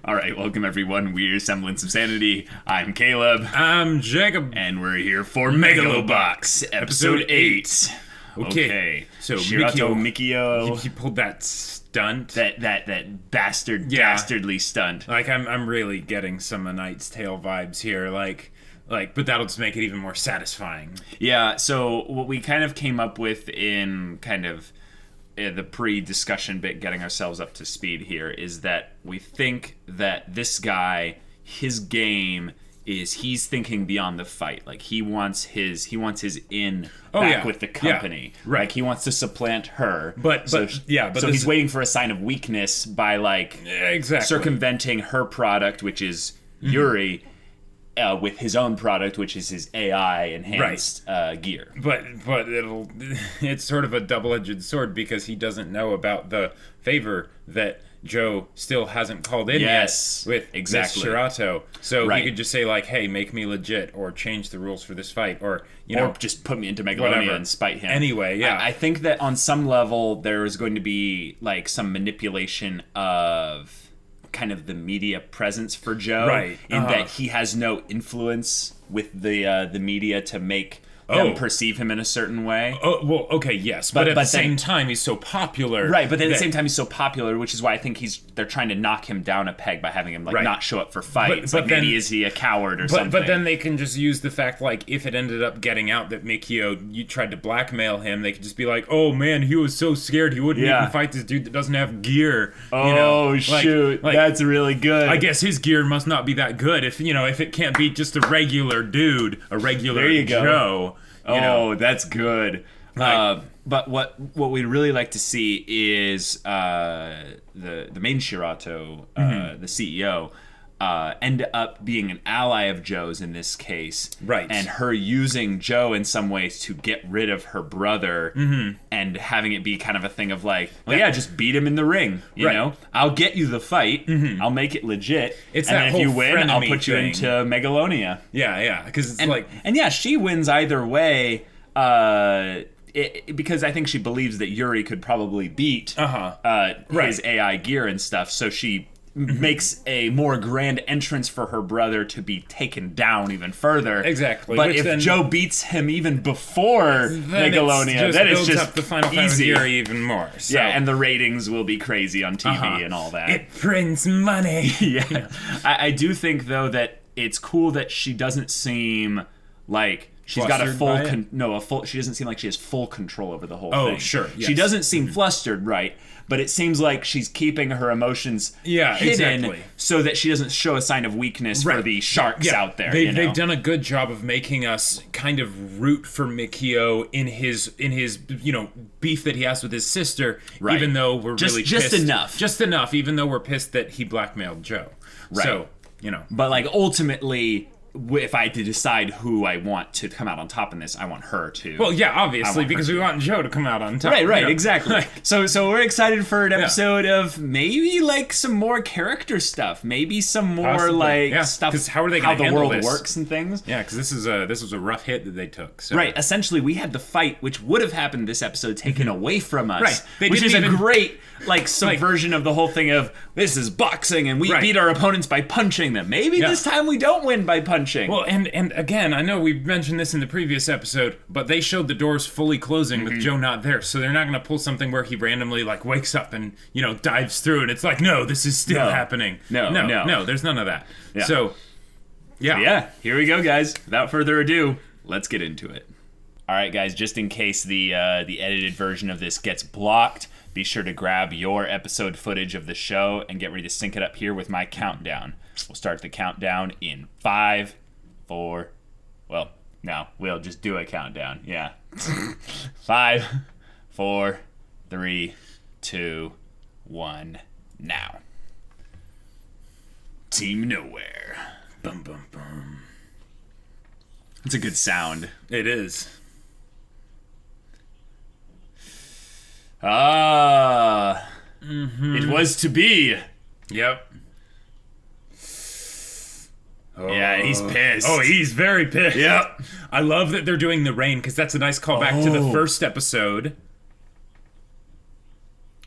All right, welcome everyone. We're Semblance of Sanity. I'm Caleb. I'm Jacob. And we're here for Megalobox, episode 8. Okay. So Shirato Mikio. He pulled that stunt. That dastardly stunt. Like, I'm really getting some A Knight's Tale vibes here. Like, but that'll just make it even more satisfying. Yeah, so what we kind of came up with in kind of the pre-discussion bit, getting ourselves up to speed here, is that we think that this guy, his game is he's thinking beyond the fight. Like, he wants his back with the company. Yeah, right. Like, he wants to supplant her. But so he's waiting for a sign of weakness by circumventing her product, which is Yuri, with his own product, which is his AI enhanced gear. But it's sort of a double-edged sword, because he doesn't know about the favor that Joe still hasn't called in yet with Shirato. So he could just say, like, hey, make me legit, or change the rules for this fight, or just put me into Megalonia and spite him. Anyway, yeah. I think that on some level there is going to be like some manipulation of kind of the media presence for Joe, in that he has no influence with the media to make them perceive him in a certain way. Oh, well, okay, yes, but at the same time, he's so popular. Right, but at the same time, he's so popular, which is why I think they're trying to knock him down a peg by having him not show up for fights. But maybe is he a coward or something? But then they can just use the fact, like, if it ended up getting out that Mikio, you tried to blackmail him, they could just be like, oh man, he was so scared he wouldn't even fight this dude that doesn't have gear. Shoot, that's really good. I guess his gear must not be that good if it can't beat just a regular dude, a regular Joe. That's good. But what we'd really like to see is the main Shirato, the CEO, end up being an ally of Joe's in this case. Right. And her using Joe in some ways to get rid of her brother, and having it be kind of a thing of like, just beat him in the ring. You know? I'll get you the fight. I'll make it legit. It's and that if whole you win, I'll put you thing. into Megalonia. Yeah, because it's And she wins either way. Because I think she believes that Yuri could probably beat his AI gear and stuff, so she makes a more grand entrance for her brother to be taken down even further. Exactly. But if Joe beats him even before Megalonia, then it's just up the Final Fantasy Yuri even more. So. Yeah, and the ratings will be crazy on TV and all that. It prints money. Yeah. I do think, though, that it's cool that she doesn't seem like she's got a full she doesn't seem like she has full control over the whole thing. Oh, sure. Yes. She doesn't seem flustered, right? But it seems like she's keeping her emotions hidden so that she doesn't show a sign of weakness for the sharks out there. They've done a good job of making us kind of root for Mikio in his beef that he has with his sister, even though we're really pissed. Just enough, even though we're pissed that he blackmailed Joe. Right. So, But ultimately, if I had to decide who I want to come out on top in this, I want her to. Well, yeah, obviously, because we want Joe to come out on top. Right, exactly. So we're excited for an episode of maybe some more character stuff, maybe some more stuff. Because how are they going to handle the world this? works and things? Yeah, because this was a rough hit that they took. So. Right. Essentially, we had the fight, which would have happened this episode, taken away from us. Right. Which is a great subversion of the whole thing of this is boxing and we beat our opponents by punching them. Maybe this time we don't win by punching. Well, and again, I know we mentioned this in the previous episode, but they showed the doors fully closing with Joe not there, so they're not going to pull something where he randomly wakes up and dives through, and it's like, no, this is still happening. No, there's none of that. Yeah. So, yeah, here we go, guys. Without further ado, let's get into it. All right, guys, just in case the edited version of this gets blocked, be sure to grab your episode footage of the show and get ready to sync it up here with my countdown. We'll start the countdown in 5, 4. Well, no, we'll just do a countdown. Yeah. 5, 4, 3, 2, 1. Now. Team Nowhere. Bum, bum, bum. It's a good sound. It is. It was to be. Yep. Yeah, he's pissed. Oh, he's very pissed. Yep. I love that they're doing the rain, because that's a nice callback to the first episode.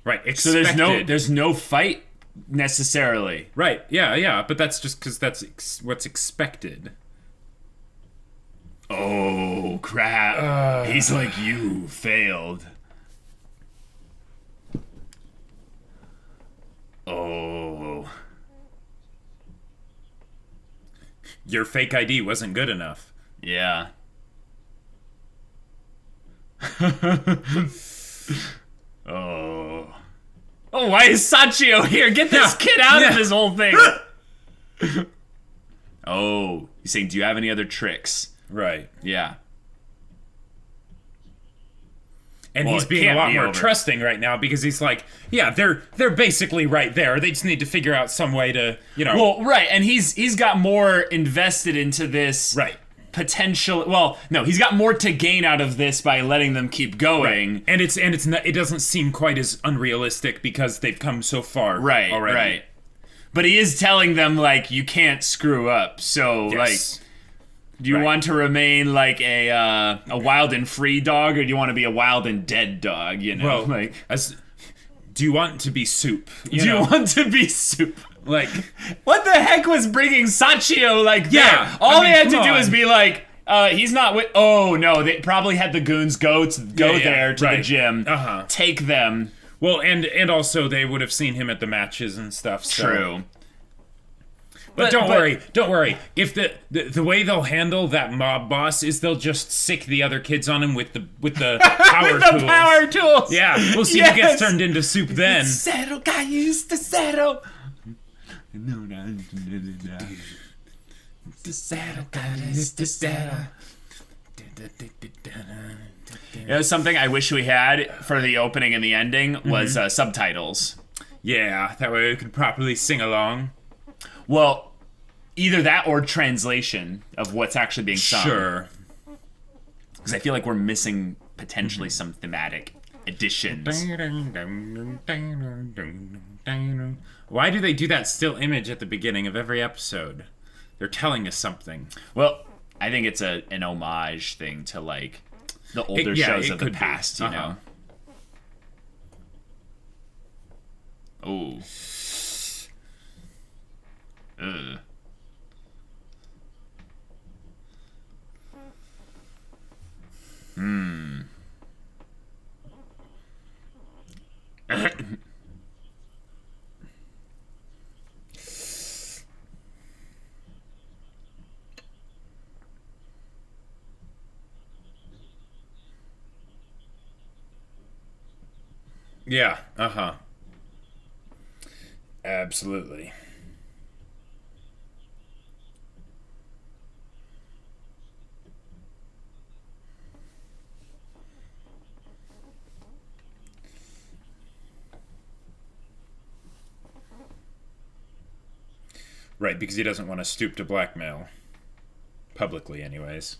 Right, expected. So there's no fight necessarily. Right. Yeah. But that's just because that's what's expected. Oh, crap. He's like, you failed. Oh. Your fake ID wasn't good enough. Yeah. Oh. Oh, why is Sachio here? Get this kid out of this whole thing. Oh, he's saying, do you have any other tricks? Right. Yeah. And he's being a lot more trusting right now because he's like, yeah, they're basically right there. They just need to figure out some way to, Well, right, and he's got more invested into this potential. Well, no, he's got more to gain out of this by letting them keep going. Right. And it's not, it doesn't seem quite as unrealistic because they've come so far already. Right. But he is telling them, like, you can't screw up. So, like, do you want to remain like a wild and free dog, or do you want to be a wild and dead dog? Well, like, do you want to be soup? You want to be soup? Like, what the heck was bringing Sachio there? All they had to do is be like, he's not with. Oh no, they probably had the goons go there to the gym, take them. Well, and also they would have seen him at the matches and stuff. So. True. But don't worry. If the way they'll handle that mob boss is they'll just sick the other kids on him with the power tools. Power tools. Yeah, we'll see who gets turned into soup then. Settle, guy used to settle. The saddle, guy used to settle. Something I wish we had for the opening and the ending was subtitles. Yeah, that way we could properly sing along. Well, either that or translation of what's actually being sung. Sure. Because I feel like we're missing potentially some thematic additions. Why do they do that still image at the beginning of every episode? They're telling us something. Well, I think it's an homage thing to, like, the older shows of the past, you know? Oh. Ugh. Yeah, absolutely. Right, because he doesn't want to stoop to blackmail. Publicly, anyways.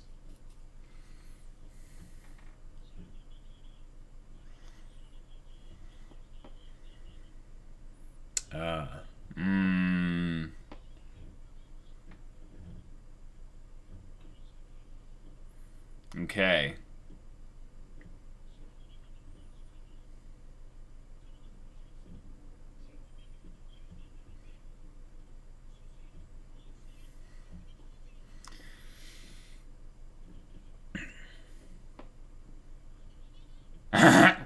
Okay.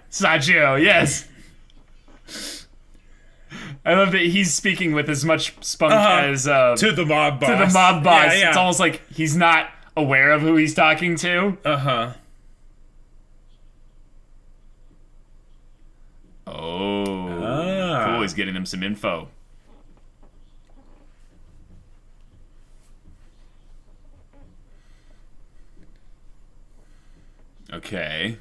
Sachio, yes. I love that he's speaking with as much spunk as to the mob boss. To the mob boss. Yeah. It's almost like he's not aware of who he's talking to. Oh. Cool, he's getting him some info. Okay.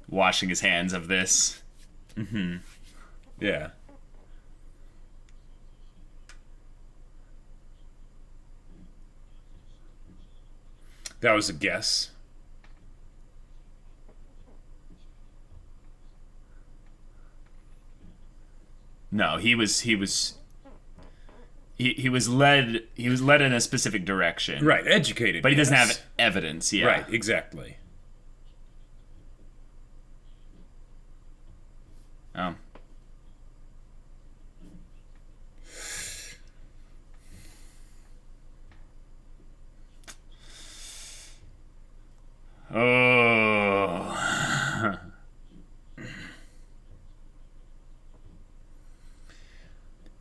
Washing his hands of this. Yeah. That was a guess. No, he was led in a specific direction. Right, educated. But he doesn't have evidence, yeah. Right, exactly. Oh. Oh.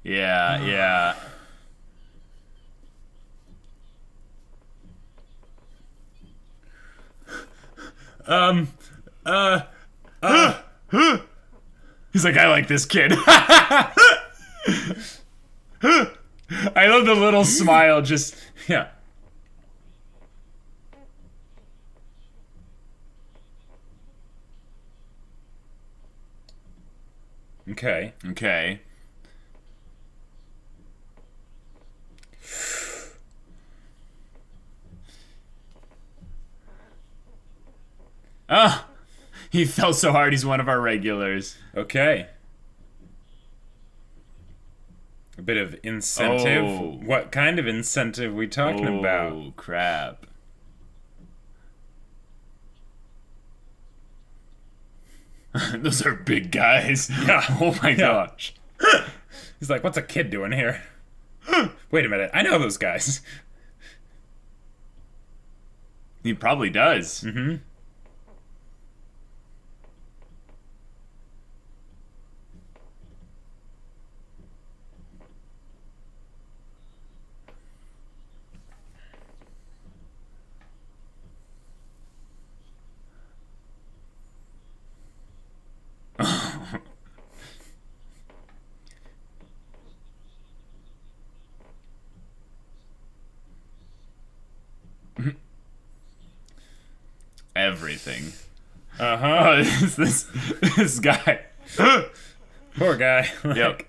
Yeah, yeah. He's like, I like this kid. I love the little smile, just, yeah. Okay. Okay. Ah, he fell so hard he's one of our regulars. Okay. A bit of incentive. Oh. What kind of incentive we talking about? Oh, crap. Those are big guys. Yeah. Oh my gosh. He's like, what's a kid doing here? Wait a minute. I know those guys. He probably does. Mm-hmm. Everything. Uh-huh. Oh, this guy. Poor guy. Yep.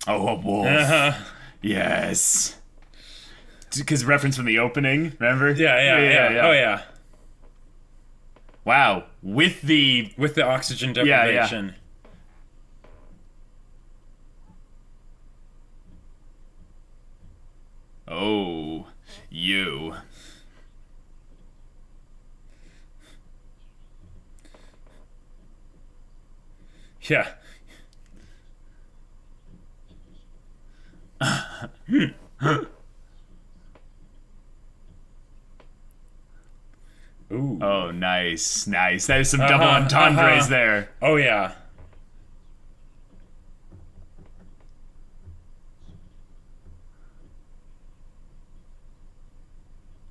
Oh, a wolf. Uh-huh. Yes. Because reference from the opening, remember? Yeah. Oh, yeah. Wow. With the oxygen deprivation. Oh, you. Yeah. Ooh. Oh, nice. There's some double entendres there. Oh, yeah.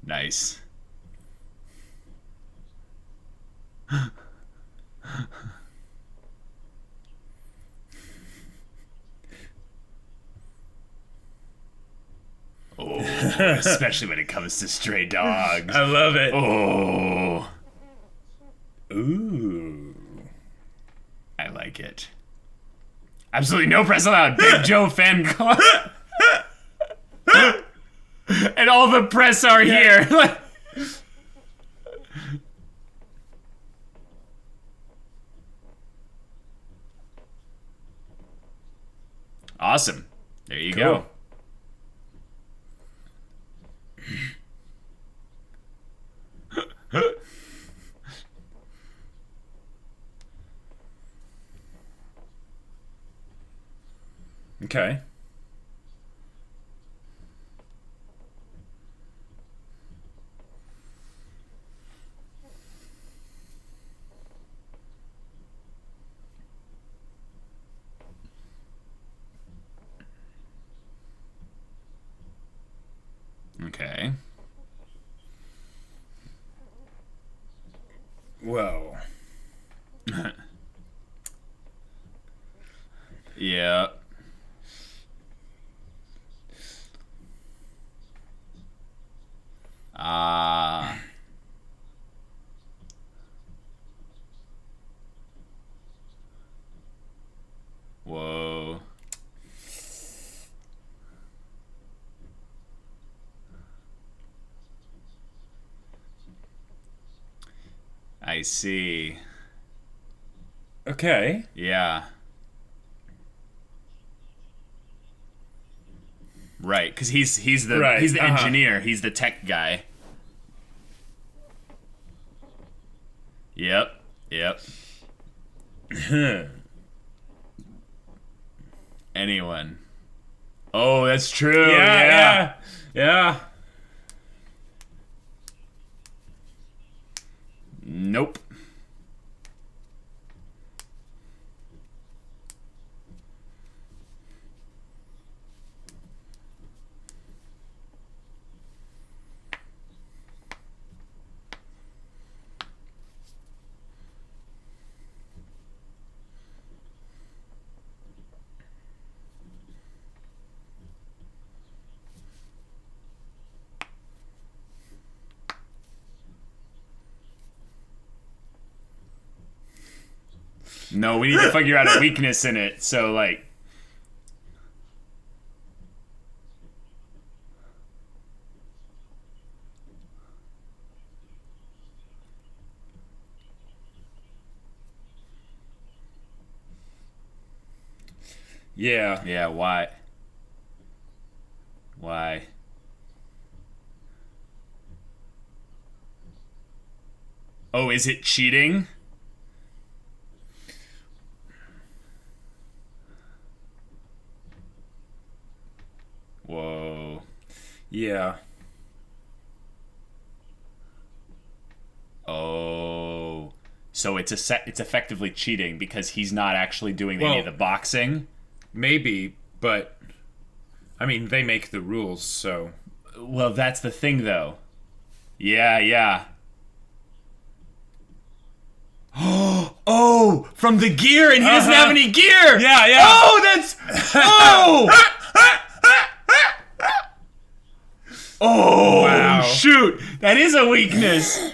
Nice. Oh, especially when it comes to stray dogs. I love it. Oh. Ooh. I like it. Absolutely no press allowed. Big Joe fan club. And all the press are here. Awesome. There you go. Okay. Okay. Well. Yeah. Whoa. I see. Okay. Yeah. Right, because he's the engineer. He's the tech guy. Yep. Anyone? Oh, that's true. Yeah. Nope. No, we need to figure out a weakness in it. So, like... Yeah. Yeah, why? Why? Oh, is it cheating? Whoa. Yeah. Oh. So it's effectively cheating because he's not actually doing any of the boxing? Maybe, but I mean, they make the rules, so... Well, that's the thing, though. Yeah. Oh, from the gear, and he doesn't have any gear! Yeah. Oh, that's... Oh! Oh, wow. Shoot. That is a weakness.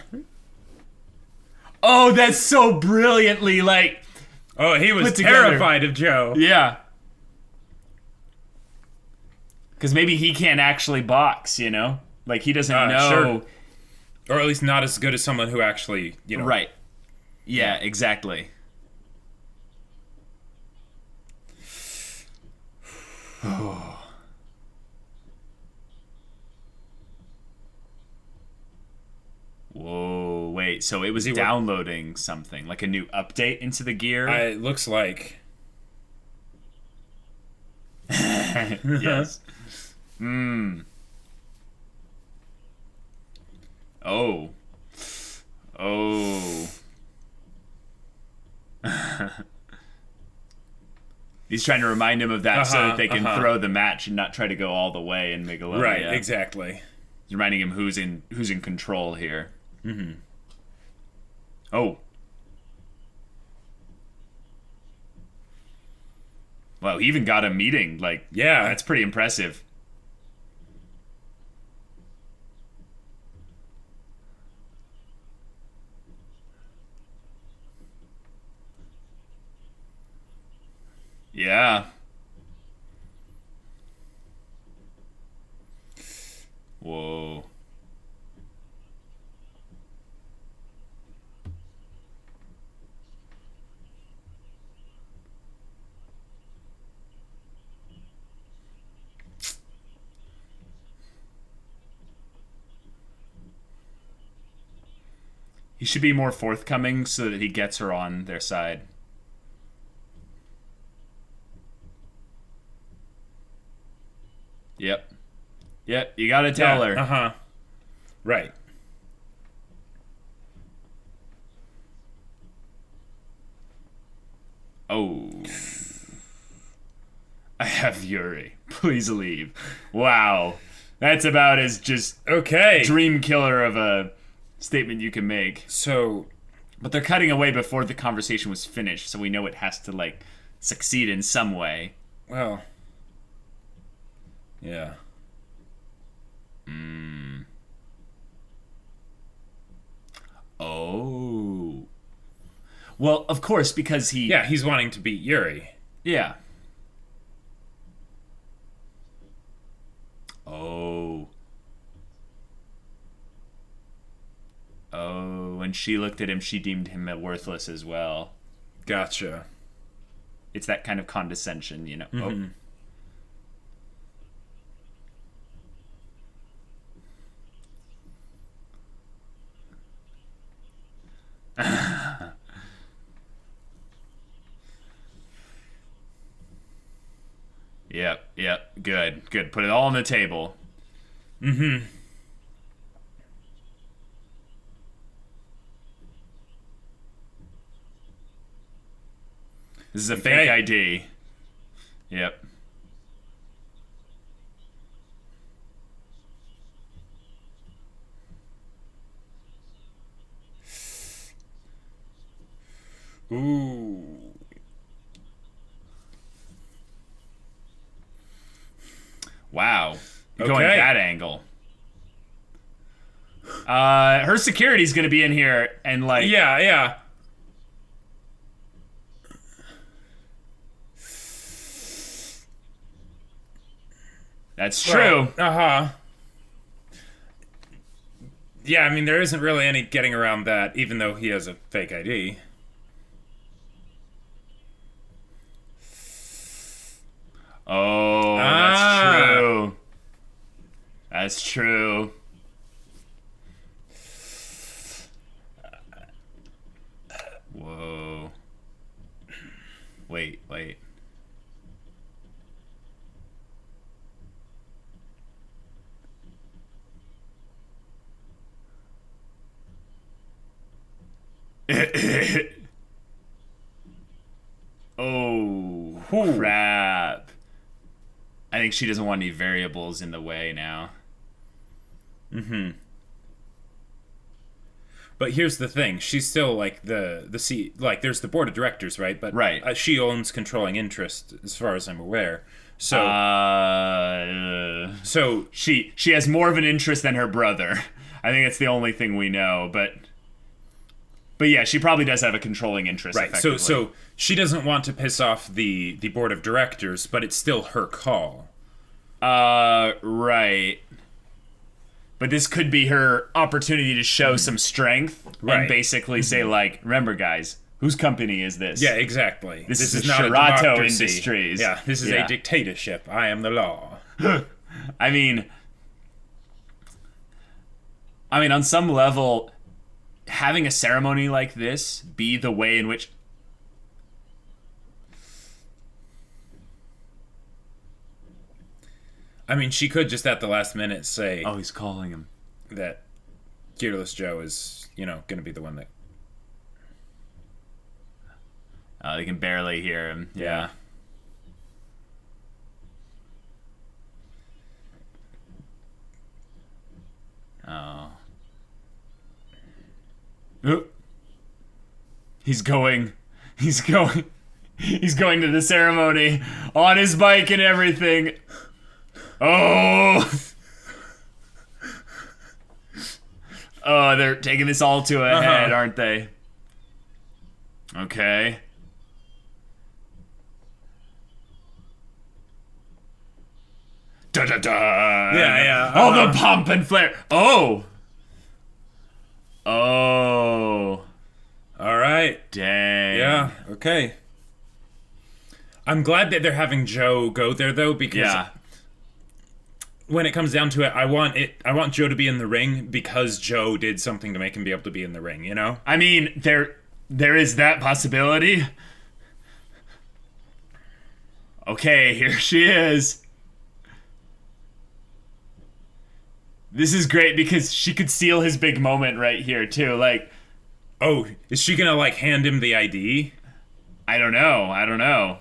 Oh, that's so brilliantly, like... Oh, he was terrified of Joe. Yeah. Because maybe he can't actually box, you know? Like, he doesn't know... Sure. Or at least not as good as someone who actually, you know... Right. Yeah, exactly. Whoa, wait, so it was downloading something, like a new update into the gear? It looks like. Yes. Oh. He's trying to remind him of that so that they can throw the match and not try to go all the way in Megalo. Right, exactly. He's reminding him who's in control here. Mm-hmm. Oh. Wow, he even got a meeting. Like, yeah, that's pretty impressive. Yeah. Whoa. He should be more forthcoming so that he gets her on their side. Yep, you gotta tell her. Right. Oh. I have Yuri. Please leave. Wow. That's about as just dream killer of a statement you can make. So, but they're cutting away before the conversation was finished, so we know it has to, like, succeed in some way. Well, yeah. Oh. Well, of course, because he... Yeah, he's wanting to beat Yuri. Yeah. Oh. Oh, when she looked at him, she deemed him worthless as well. Gotcha. It's that kind of condescension, you know. Mm-hmm. Yep. Good. Put it all on the table. Mm-hmm. This is a fake ID. Yep. Ooh. Wow. You're going that angle. Her security's gonna be in here and like... Yeah. That's true. Uh-huh. Yeah, I mean, there isn't really any getting around that, even though he has a fake ID. Oh, that's true. That's true. Whoa. Wait. Oh, crap. I think she doesn't want any variables in the way now. Mm-hmm. But here's the thing. She's still, like, the like, there's the board of directors, right? But right. She owns controlling interest, as far as I'm aware. So... so she has more of an interest than her brother. I think it's the only thing we know, but yeah, she probably does have a controlling interest. Right. So she doesn't want to piss off the board of directors, but it's still her call. Right. But this could be her opportunity to show some strength and basically say, like, remember, guys, whose company is this? Yeah, exactly. This is not Shirato Industries. Yeah, this is a dictatorship. I am the law. I mean, on some level, having a ceremony like this be the way in which... I mean, she could just at the last minute say... Oh, he's calling him. That Gearless Joe is, going to be the one that... They can barely hear him. Yeah. Oh. Oop. He's going to the ceremony on his bike and everything. Oh! Oh, they're taking this all to a head, aren't they? Okay. Da da da. Yeah. All the pomp and flair. Oh. All right. Dang. Yeah. Okay. I'm glad that they're having Joe go there though, because when it comes down to it, I want Joe to be in the ring because Joe did something to make him be able to be in the ring, I mean, there is that possibility. Okay, here she is. This is great because she could seal his big moment right here too. Like, oh, is she gonna like hand him the ID? I don't know.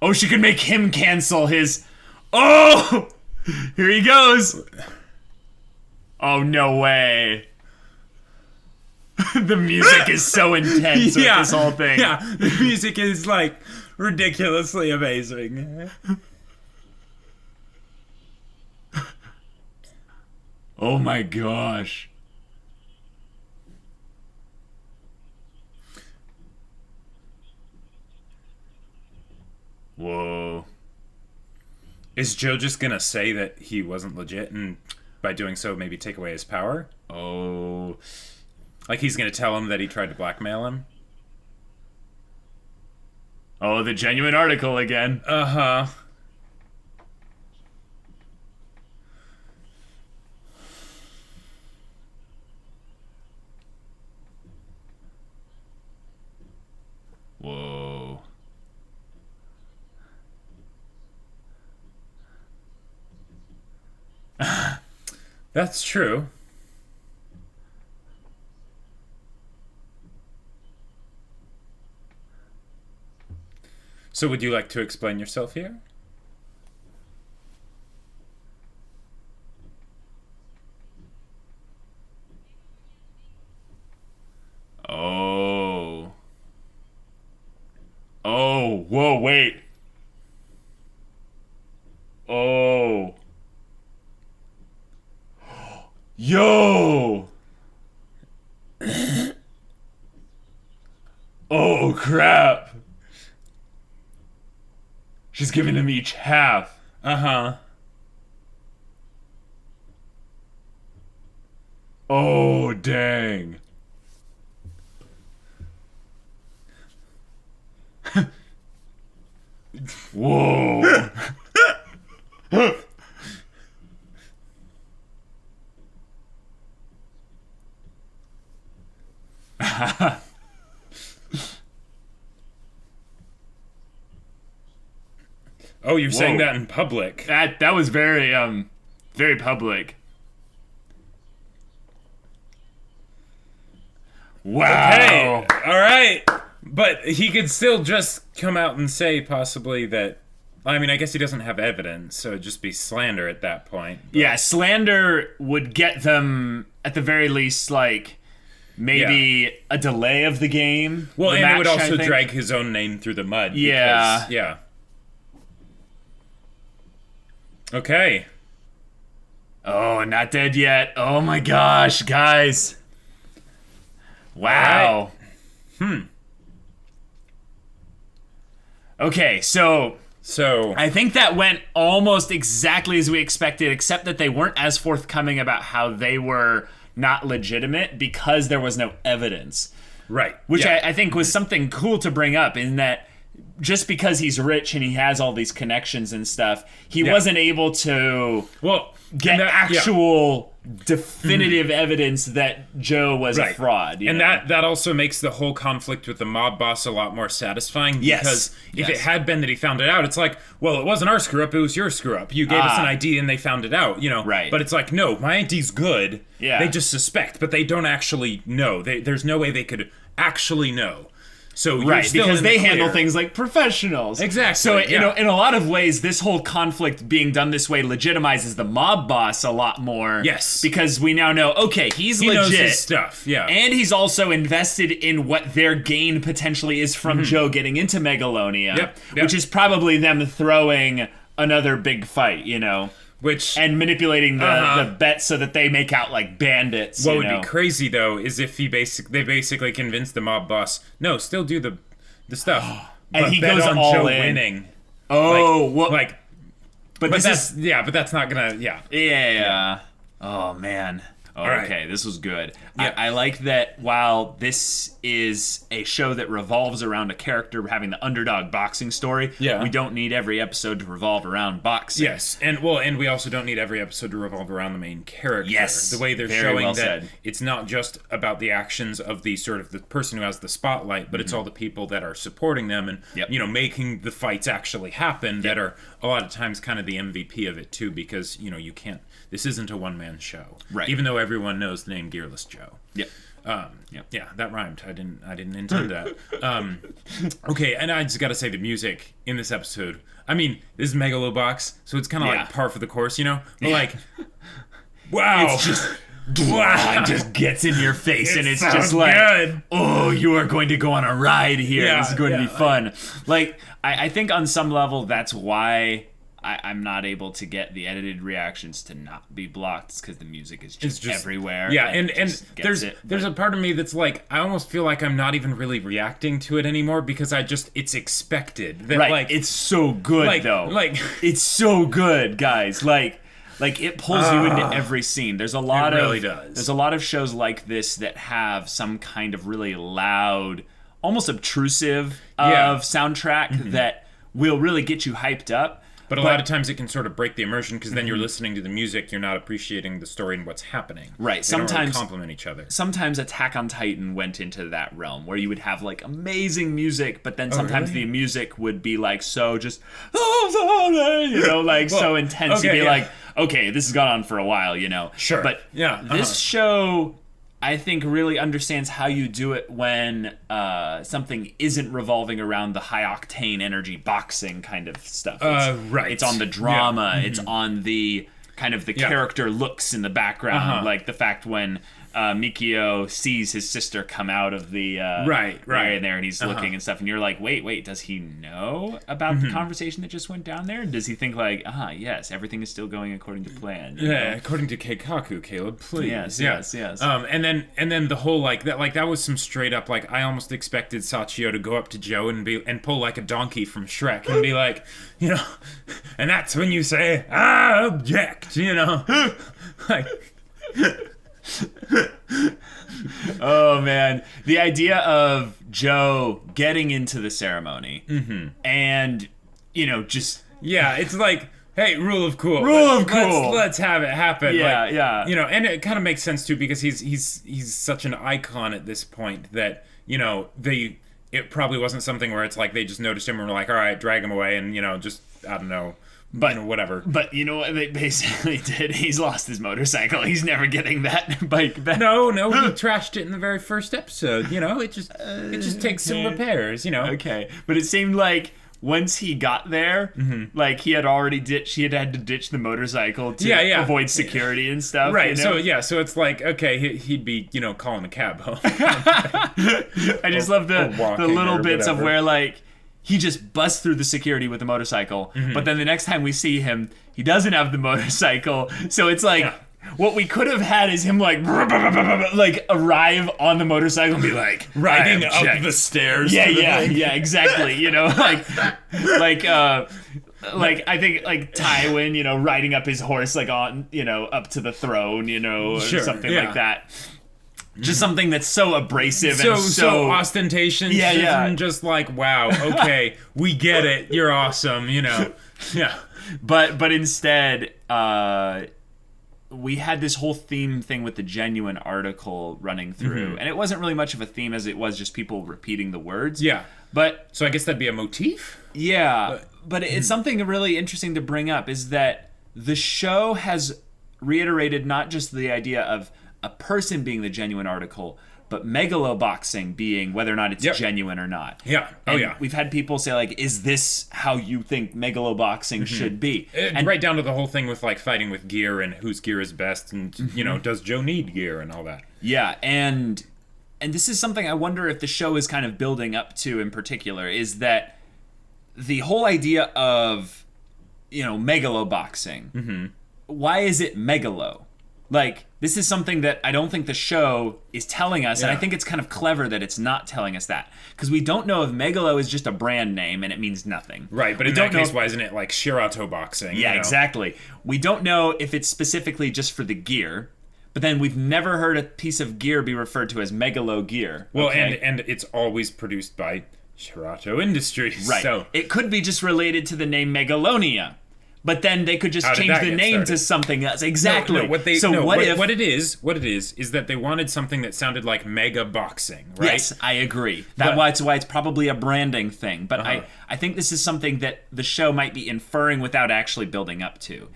Oh, she could make him cancel his... Oh! Here he goes. Oh, no way. The music is so intense with this whole thing. Yeah, the music is, like, ridiculously amazing. Oh, my gosh. Whoa. Is Joe just gonna say that he wasn't legit and by doing so maybe take away his power? Oh. Like he's gonna tell him that he tried to blackmail him? Oh, the genuine article again. Uh-huh. Whoa. That's true. So would you like to explain yourself here? Oh. Oh, whoa, wait. Oh. Yo! Oh, crap. She's giving them each half. Uh-huh. Oh, dang. Whoa. Oh, you're saying that in public. That was very very public. Wow. Okay. All right. But he could still just come out and say possibly that. I mean, I guess he doesn't have evidence, so it'd just be slander at that point. But. Yeah, slander would get them at the very least, like, maybe a delay of the game. Well, the and match, it would also drag his own name through the mud. Yeah. Because, yeah. Okay. Oh, not dead yet. Oh my gosh, guys. Wow. Right. Okay, so So I think that went almost exactly as we expected, except that they weren't as forthcoming about how they were not legitimate because there was no evidence. right. Which yeah. I think was something cool to bring up, in that just because he's rich and he has all these connections and stuff, he wasn't able to get actual definitive evidence that Joe was a fraud. And that also makes the whole conflict with the mob boss a lot more satisfying. Yes. Because if it had been that he found it out, it's like, well, it wasn't our screw up, it was your screw up. You gave us an ID and they found it out, you know. Right. But it's like, no, my ID's good. Yeah. They just suspect, but they don't actually know. There's no way they could actually know. So you're still because in the they handle clear. things like professionals. Exactly. So in a lot of ways, this whole conflict being done this way legitimizes the mob boss a lot more. Yes. Because we now know, okay, he legit. Knows his stuff. Yeah. And he's also invested in what their gain potentially is from Joe getting into Megalonia. Yep. Which is probably them throwing another big fight, you know. And manipulating the bet so that they make out like bandits. What would be crazy though is if they basically convinced the mob boss, no, still do the stuff, and he goes on all Joe in. winning. But that's not gonna. Yeah. Oh man. Okay, this was good. Yeah. I like that while this is a show that revolves around a character having the underdog boxing story, we don't need every episode to revolve around boxing. Yes, and we also don't need every episode to revolve around the main character. Yes. The way they're Very showing well that said. it's not just about the actions of the sort of the person who has the spotlight, but it's all the people that are supporting them and making the fights actually happen that are a lot of times kind of the MVP of it too, because you can't. This isn't a one-man show, right? Even though everyone knows the name Gearless Joe. Yep. Yeah, that rhymed. I didn't intend that. Okay, and I just got to say the music in this episode. I mean, this is Megalobox, so it's kind of like par for the course, But like, wow, it's just. It just gets in your face, and it's so just like, good. oh, you are going to go on a ride here. Yeah, this is going to be fun. Like, I think on some level, that's why I'm not able to get the edited reactions to not be blocked. It's because the music is just everywhere. Yeah, and there's a part of me that's like, I almost feel like I'm not even really reacting to it anymore because it's expected. That, like, it's so good, though. Like, it's so good, guys. Like it pulls you into every scene. There's a lot There's a lot of shows like this that have some kind of really loud, almost obtrusive soundtrack that will really get you hyped up. But a lot of times it can sort of break the immersion because then you're listening to the music, you're not appreciating the story and what's happening. Right. They don't really complement each other. Sometimes Attack on Titan went into that realm where you would have like amazing music, but then sometimes the music would be like so just so intense. You'd be like, okay, this has gone on for a while, Sure. But this show, I think, really understands how you do it when something isn't revolving around the high octane energy boxing kind of stuff. Right. It's on the drama. It's on the kind of the character looks in the background, like the fact when Mikio sees his sister come out of the right in there, and he's looking and stuff, and you're like, wait, does he know about the conversation that just went down there? Does he think like, yes, everything is still going according to plan? According to Keikaku, Caleb, please. Yes. And then the whole that was some straight up I almost expected Sachio to go up to Joe and pull like a donkey from Shrek and be like, and that's when you say, I object, like. Oh man, the idea of Joe getting into the ceremony and it's like, hey, rule of cool, let's have it happen. And it kind of makes sense too because he's such an icon at this point that it probably wasn't something where it's like they just noticed him and were like, all right, drag him away, and just I don't know. But whatever. But you know what they basically did? He's lost his motorcycle. He's never getting that bike back. No, he trashed it in the very first episode. It just takes some repairs. Okay, but it seemed like once he got there, like he had had to ditch the motorcycle to avoid security and stuff. Right. So it's like, okay, he'd be calling a cab home. I just love the little bits of where like. He just busts through the security with the motorcycle, but then the next time we see him, he doesn't have the motorcycle. So it's like, what we could have had is him like arrive on the motorcycle and be like, riding up the stairs. Yeah, exactly. Like I think like Tywin, riding up his horse like on, up to the throne, or something like that. Just something that's so abrasive and so ostentatious. Yeah. Just like, wow, okay, we get it. You're awesome, Yeah. But instead, we had this whole theme thing with the genuine article running through, and it wasn't really much of a theme as it was just people repeating the words. Yeah. But so I guess that'd be a motif. Yeah. But it's something really interesting to bring up is that the show has reiterated not just the idea of a person being the genuine article, but Megalo boxing being whether or not it's genuine or not. Yeah. We've had people say like, is this how you think Megalo boxing should be? And right down to the whole thing with like fighting with gear and whose gear is best and, does Joe need gear and all that? Yeah. And this is something I wonder if the show is kind of building up to in particular is that the whole idea of, Megalo boxing, why is it Megalo? Like, this is something that I don't think the show is telling us, and I think it's kind of clever that it's not telling us that. Because we don't know if Megalo is just a brand name and it means nothing. Right, but in that case, why isn't it like Shirato boxing? Yeah, exactly. We don't know if it's specifically just for the gear, but then we've never heard a piece of gear be referred to as Megalo gear. Well, and it's always produced by Shirato Industries. Right. So it could be just related to the name Megalonia. But then they could just change the name to something else. Exactly. What it is that they wanted something that sounded like mega boxing, right? Yes, I agree. That's why it's probably a branding thing. But I think this is something that the show might be inferring without actually building up to,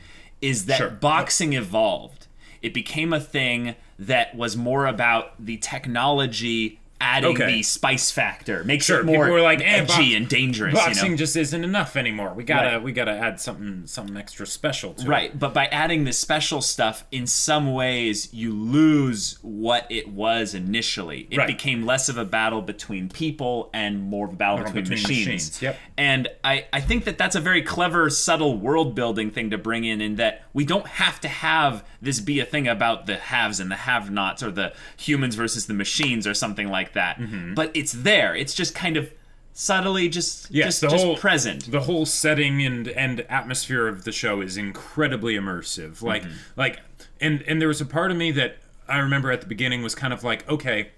is that boxing evolved. It became a thing that was more about the technology adding the spice factor, makes it more like, edgy and dangerous. Boxing just isn't enough anymore. We gotta add something extra special to it. Right, but by adding this special stuff, in some ways you lose what it was initially. It became less of a battle between people and more of a battle between machines. Yep. And I think that that's a very clever, subtle world building thing to bring in that we don't have to have this be a thing about the haves and the have-nots or the humans versus the machines or something like that. But it's there. It's just kind of subtly just present. The whole setting and atmosphere of the show is incredibly immersive. And there was a part of me that I remember at the beginning was kind of like, okay,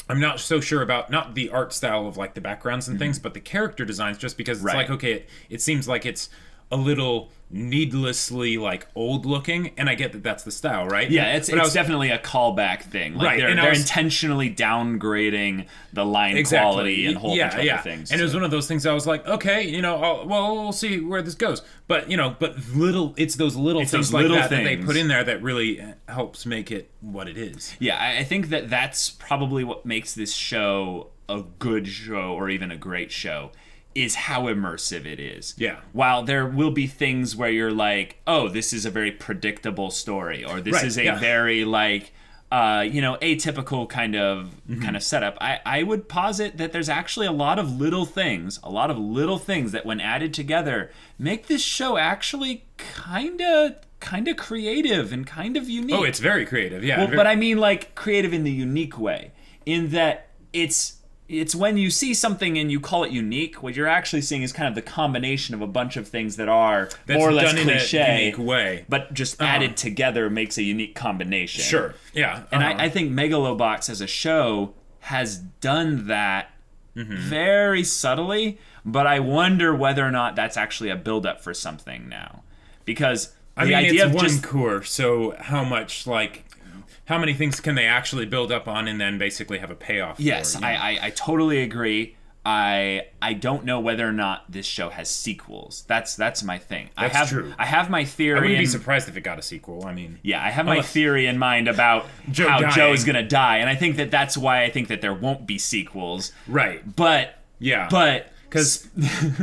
I'm not so sure about not the art style of like the backgrounds and things, but the character designs, just because it's like, okay, it seems like it's a little needlessly like old looking, and I get that that's the style, right? Yeah, it's definitely a callback thing. Like right, they're intentionally downgrading the line quality and a whole bunch of other things. And it was one of those things I was like, okay, we'll see where this goes. But it's those little things like that they put in there that really helps make it what it is. Yeah, I think that's probably what makes this show a good show or even a great show, is how immersive it is. Yeah. While there will be things where you're like, oh, this is a very predictable story, or this is a very like, atypical kind of setup. I would posit that there's actually a lot of little things that when added together make this show actually kind of creative and kind of unique. Oh, it's very creative, yeah. Well, but I mean like creative in the unique way, in that it's when you see something and you call it unique, what you're actually seeing is kind of the combination of a bunch of things that are more or less cliche, in a unique way, but just added together makes a unique combination. Sure, yeah. And I think Megalobox as a show has done that very subtly, but I wonder whether or not that's actually a build-up for something now. Because the idea it's of one core, so how many things can they actually build up on and then basically have a payoff Yes, for? I totally agree. I don't know whether or not this show has sequels. That's my thing. That's true. I have my theory. I wouldn't be surprised if it got a sequel. I mean, yeah, I have my theory in mind about how Joe's gonna die, and I think that's why I think that there won't be sequels. Right. But because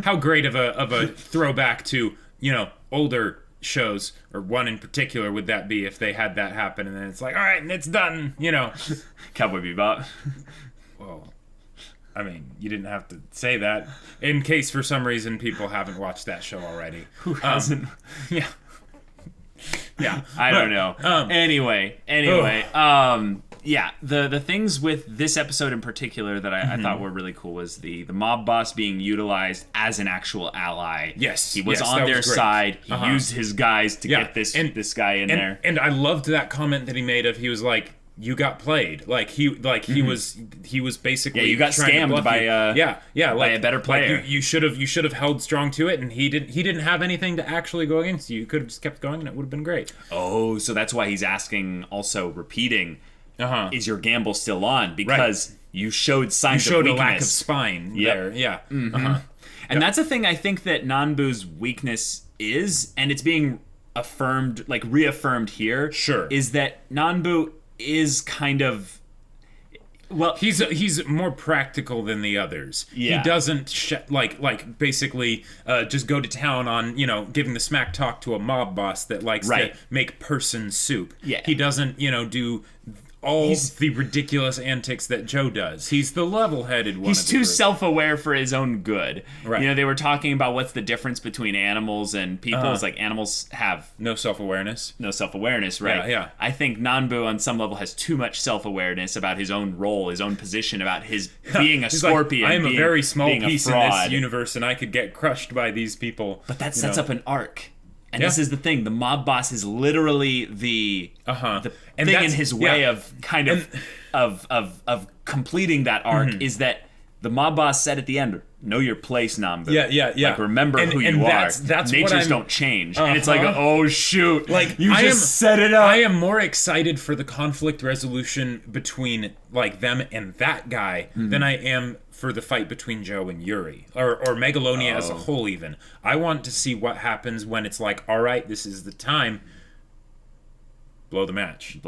how great of a throwback to older shows, or one in particular, would that be if they had that happen and then it's like, all right, and it's done, Cowboy Bebop. Well, I mean, you didn't have to say that in case for some reason people haven't watched that show already. Who hasn't? Yeah. I don't know. Anyway, yeah, the things with this episode in particular that I thought were really cool was the mob boss being utilized as an actual ally. Yes, he was on their side. He used his guys to get this guy in there. And I loved that comment that he made of, he was like, you got played. Like he was basically you got scammed by by a better player. Like you should have held strong to it, and he didn't have anything to actually go against you. You could have just kept going, and it would have been great. Oh, so that's why he's asking, also repeating. Is your gamble still on? Because you showed signs of weakness. You showed a lack of spine there. Yeah. And that's a thing I think that Nanbu's weakness is, and it's being reaffirmed here. Sure. Is that Nanbu is kind of... Well, he's more practical than the others. Yeah. He doesn't basically just go to town on giving the smack talk to a mob boss that likes to make person soup. Yeah. He doesn't do all the ridiculous antics that Joe does. He's the level-headed one. He's too self-aware for his own good. Right. They were talking about what's the difference between animals and people. It's like animals have no self-awareness. Right? Yeah. I think Nanbu on some level has too much self-awareness about his own role, his own position, about his being a scorpion. Like, I am a very small piece in this universe, and I could get crushed by these people. But that sets up an arc. And this is the thing. The mob boss is literally the thing in his way of kind of completing that arc is that the mob boss said at the end, know your place, Nanbu. Yeah. Like, remember who you are. That's Natures don't change. And it's like, oh, shoot. Like, you set it up. I am more excited for the conflict resolution between, them and that guy than I am for the fight between Joe and Yuri. Or Megalonia as a whole, even. I want to see what happens when it's like, all right, this is the time. Blow the match.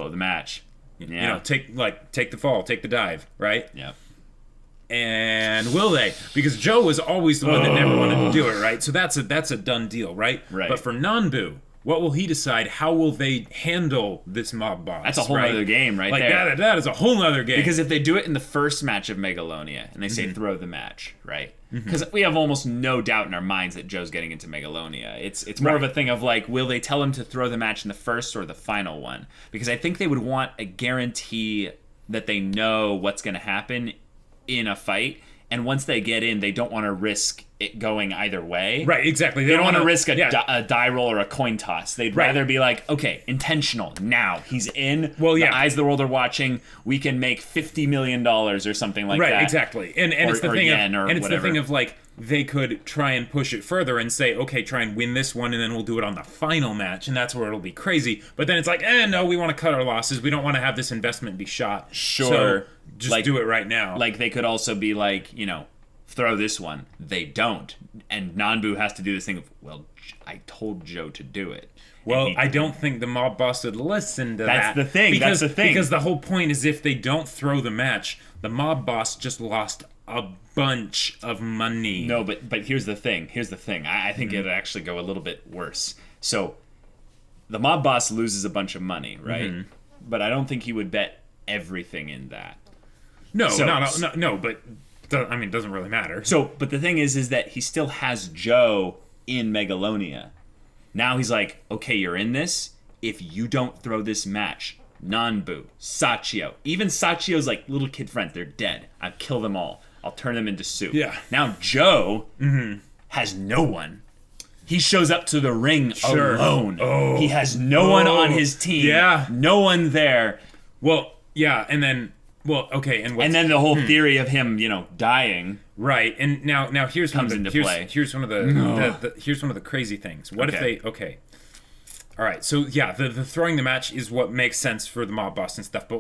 Yeah. Take the fall, take the dive, right? Yeah. And will they? Because Joe was always the one that never wanted to do it, right? So that's a done deal, right? Right. But for Nanbu, what will he decide? How will they handle this mob boss? That's a whole other game right there. That is a whole other game. Because if they do it in the first match of Megalonia, and they say throw the match, right? Because we have almost no doubt in our minds that Joe's getting into Megalonia. It's more of a thing of will they tell him to throw the match in the first or the final one? Because I think they would want a guarantee that they know what's going to happen in a fight, and once they get in, they don't want to risk it going either way. Right, exactly. They don't want to risk a die roll or a coin toss. They'd rather be like, okay, intentional. Now he's in. Well, the eyes of the world are watching. We can make $50 million or something like that. Right, exactly. And it's the thing of they could try and push it further and say, okay, try and win this one, and then we'll do it on the final match, and that's where it'll be crazy. But then it's like, no, we want to cut our losses. We don't want to have this investment be shot. Sure. So just do it right now. Like, they could also be like, throw this one. They don't. And Nanbu has to do this thing of, well, I told Joe to do it. Well, I don't think the mob boss would listen to that. That's the thing. Because the whole point is if they don't throw the match, the mob boss just lost a bunch of money. No, but here's the thing. I think it'd actually go a little bit worse. So, the mob boss loses a bunch of money, right? Mm-hmm. But I don't think he would bet everything in that. No, but it doesn't really matter. So, but the thing is that he still has Joe in Megalonia. Now he's like, okay, you're in this. If you don't throw this match, Nanbu, Sachio, even Sachio's like little kid friends, they're dead. I'll kill them all. I'll turn them into soup. Yeah. Now Joe has no one. He shows up to the ring alone. Oh. He has no one on his team. Yeah. No one there. Well, yeah, and then... Well, okay, and then the whole theory of him, dying, right? And now here's comes into play. Here's one of the here's one of the crazy things. What if they? Okay, all right. So yeah, the throwing the match is what makes sense for the mob boss and stuff. But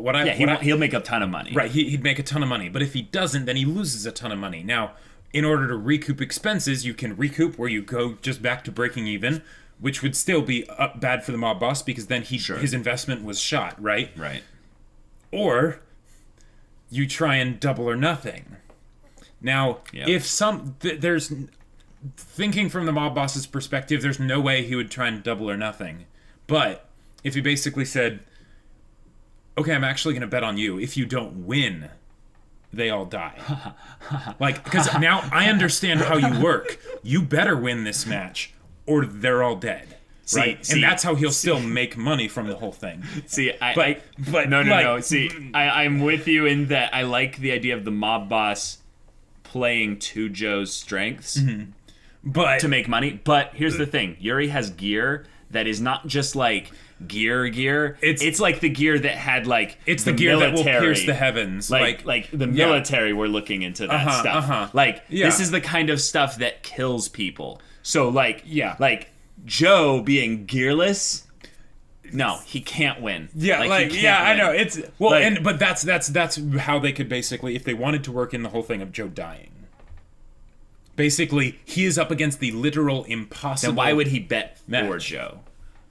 he'll make a ton of money. Right, he'd make a ton of money. But if he doesn't, then he loses a ton of money. Now, in order to recoup expenses, you can recoup where you go just back to breaking even, which would still be bad for the mob boss because then his investment was shot. Right. Right. Or you try and double or nothing. Now, if there's thinking from the mob boss's perspective, there's no way he would try and double or nothing. But if he basically said, okay, I'm actually going to bet on you. If you don't win, they all die. Because now I understand how you work. You better win this match or they're all dead. Right, and that's how he'll still make money from the whole thing. No. See, I'm with you in that I like the idea of the mob boss playing to Joe's strengths, but to make money. But here's the thing: Yuri has gear that is not just like gear. It's like the gear that had like it's the gear military, that will pierce the heavens. Like the military were looking into that stuff. This is the kind of stuff that kills people. So Joe being gearless, no, he can't win. Yeah, I know. It's but that's how they could basically, if they wanted to work in the whole thing of Joe dying. Basically, he is up against the literal impossible. Then why would he bet match for Joe?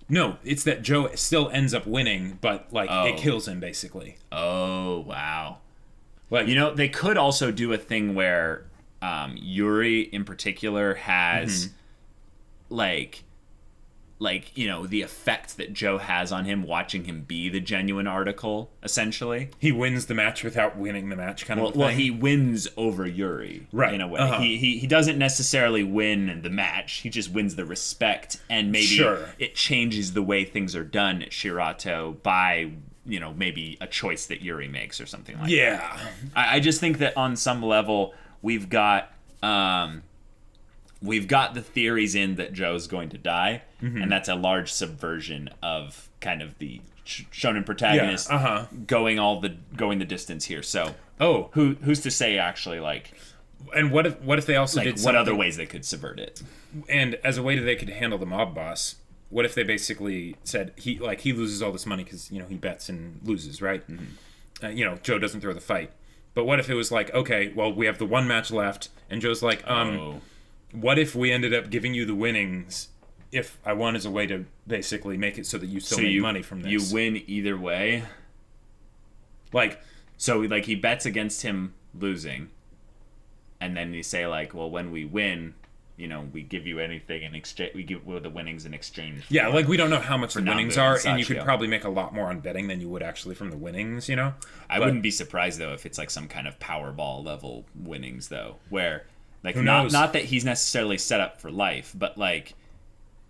No, it's that Joe still ends up winning, but it kills him basically. Oh wow! They could also do a thing where Yuri in particular has the effect that Joe has on him, watching him be the genuine article, essentially. He wins the match without winning the match, kind of thing. Well, he wins over Yuri, right, in a way. He doesn't necessarily win the match. He just wins the respect, and maybe it changes the way things are done at Shirato by, maybe a choice that Yuri makes or something like that. Yeah. I just think that on some level, we've got the theories in that Joe's going to die, and that's a large subversion of kind of the shonen protagonist going the distance here. So, who's to say actually And what if they also did what other ways they could subvert it? And as a way that they could handle the mob boss, what if they basically said he loses all this money because he bets and loses, right? Joe doesn't throw the fight, but what if it was like, okay, well, we have the one match left, and Joe's like, what if we ended up giving you the winnings if I won as a way to basically make it so that you still make money from this? You win either way. He bets against him losing, and then you say well, when we win, we give you anything in exchange. We give the winnings in exchange. Yeah, we don't know how much the winnings are, and you could probably make a lot more on betting than you would actually from the winnings. I wouldn't be surprised though if it's some kind of Powerball level winnings though, where. Who knows? Not that he's necessarily set up for life, but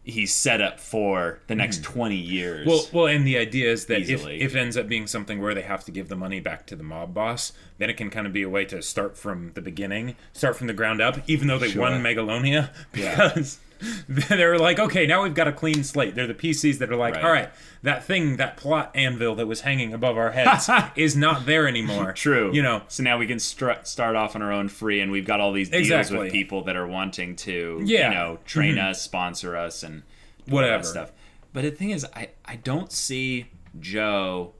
he's set up for the next 20 years. Well, and the idea is that if it ends up being something where they have to give the money back to the mob boss, then it can kind of be a way to start from the beginning, start from the ground up, even though they won Megalonia. Because They were like, okay, now we've got a clean slate. They're the PCs that are like, all right, that plot anvil that was hanging above our heads is not there anymore. True. So now we can start off on our own free, and we've got all these deals with people that are wanting to, train us, sponsor us, and whatever stuff. But the thing is, I don't see Joe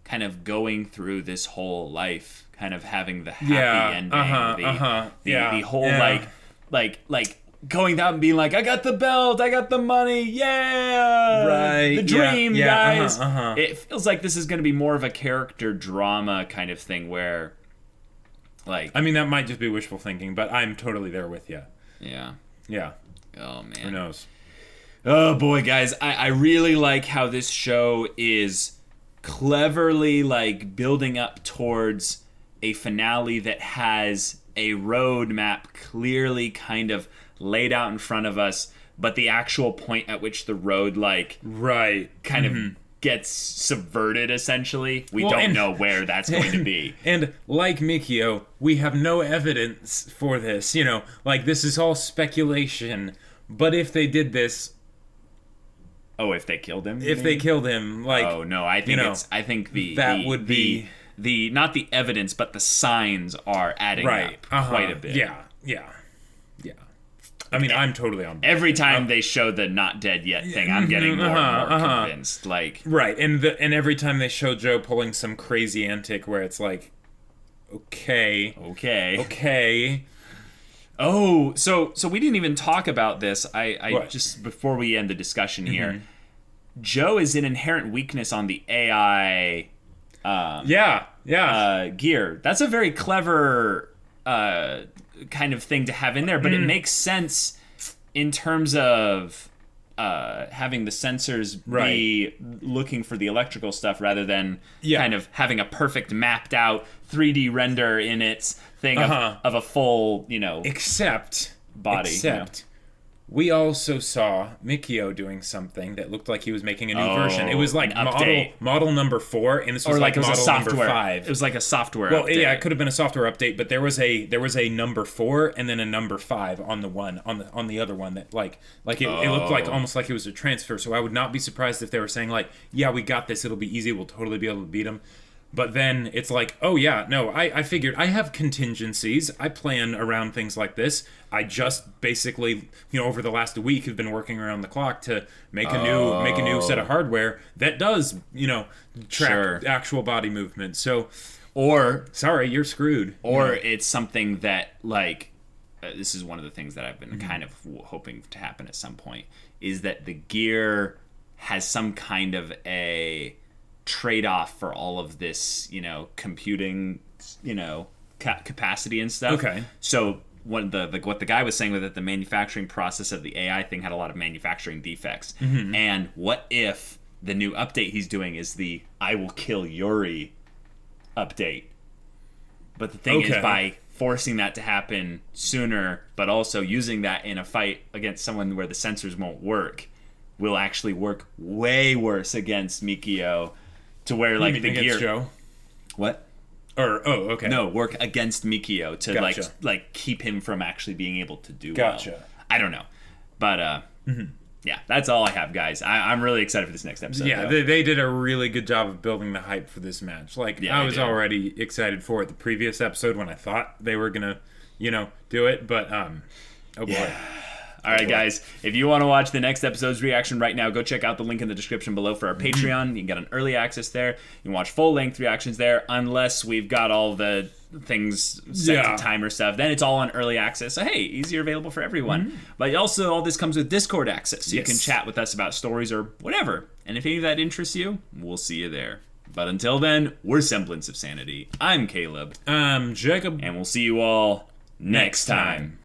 kind of going through this whole life, kind of having the happy ending, the whole like going out and being like, I got the belt, I got the money, the dream, guys. It feels like this is going to be more of a character drama kind of thing where, like, I mean, that might just be wishful thinking, but I'm totally there with you. Yeah. Oh man. Who knows? Oh boy, guys, I really like how this show is cleverly like building up towards a finale that has a roadmap clearly kind of laid out in front of us, but the actual point at which the road kind of gets subverted, essentially, we don't know where that's going to be. And like Mikio, we have no evidence for this, like this is all speculation, but if they did this, if they killed him? They killed him, like... Oh, no, I think would be not the evidence, but the signs are adding up quite a bit. Yeah. I mean, I'm totally on board. Every time they show the not dead yet thing, I'm getting more and more convinced. Like, right, and every time they show Joe pulling some crazy antic where it's like, okay. Oh, so we didn't even talk about this. I just, before we end the discussion here, Joe is an inherent weakness on the AI gear. That's a very clever kind of thing to have in there, but it makes sense in terms of having the sensors be looking for the electrical stuff rather than kind of having a perfect mapped out 3D render in its thing of a full, body. Except we also saw Mikio doing something that looked like he was making a new version. It was like model number 4, and this was like model number 5. It was like a software update. Well, yeah, it could have been a software update, but there was a number 4 and then a number 5 on the other one that it looked like almost like it was a transfer. So I would not be surprised if they were saying like, yeah, we got this, it'll be easy, we'll totally be able to beat him. But then it's like, I figured I have contingencies. I plan around things like this. I just basically, over the last week have been working around the clock to make a new set of hardware that does, track actual body movement. So, sorry, you're screwed. Or it's something that this is one of the things that I've been kind of hoping to happen at some point, is that the gear has some kind of a trade-off for all of this, computing, capacity and stuff. Okay. So what the guy was saying was that the manufacturing process of the AI thing had a lot of manufacturing defects. And what if the new update he's doing is the I will kill Yuri update? But the thing is, by forcing that to happen sooner, but also using that in a fight against someone where the sensors won't work, will actually work way worse against Mikio. To where the gear, Joe? What? Okay. No, work against Mikio to Gotcha. like keep him from actually being able to do Gotcha. well. I don't know, but yeah, that's all I have, guys. I'm really excited for this next episode. Yeah, they did a really good job of building the hype for this match. I was already excited for it the previous episode when I thought they were gonna, do it, but oh boy. Yeah. All right, guys, if you want to watch the next episode's reaction right now, go check out the link in the description below for our Patreon. You can get an early access there. You can watch full-length reactions there, unless we've got all the things set to timer stuff. Then it's all on early access. So, hey, easier available for everyone. But also, all this comes with Discord access, so you can chat with us about stories or whatever. And if any of that interests you, we'll see you there. But until then, we're Semblance of Sanity. I'm Caleb. I'm Jacob. And we'll see you all next time.